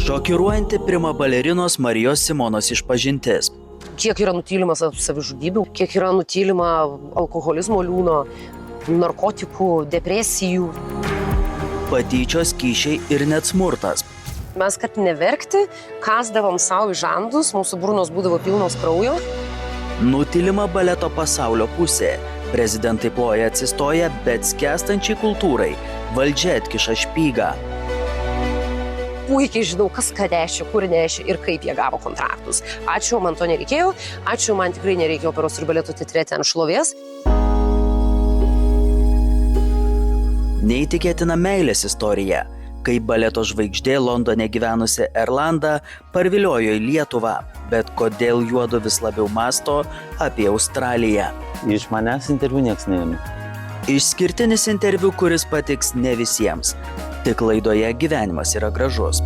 Šokiruojanti prima balerinos Marijos Simonos išpažintis. Kiek yra nutylima savižudybių, kiek yra nutylima alkoholizmo liūno, narkotikų, depresijų. Patyčios, kyšiai ir net smurtas. Mes, kad neverkti, kasdavom savo į žandus, mūsų burnos būdavo pilnos kraujo. Nutylima baleto pasaulio pusė. Prezidentai ploja atsistoja, bet skęstančiai kultūrai valdžia atkiša špygą. Puikiai žinau, kas ką nešė, kur nešė ir kaip jie gavo kontraktus. Ačiū, man to nereikėjo. Ačiū, man tikrai nereikėjo operos ir baleto teatre ten šlovės. Neįtikėtina meilės istorija, kai baleto žvaigždė Londone gyvenusi Erlanda parviliojo į Lietuvą, bet kodėl juodu vis labiau mąsto apie Australiją. Iš manęs interviu nieks neėmė. Išskirtinis interviu, kuris patiks ne visiems. Tik laidoje Gyvenimas yra gražus.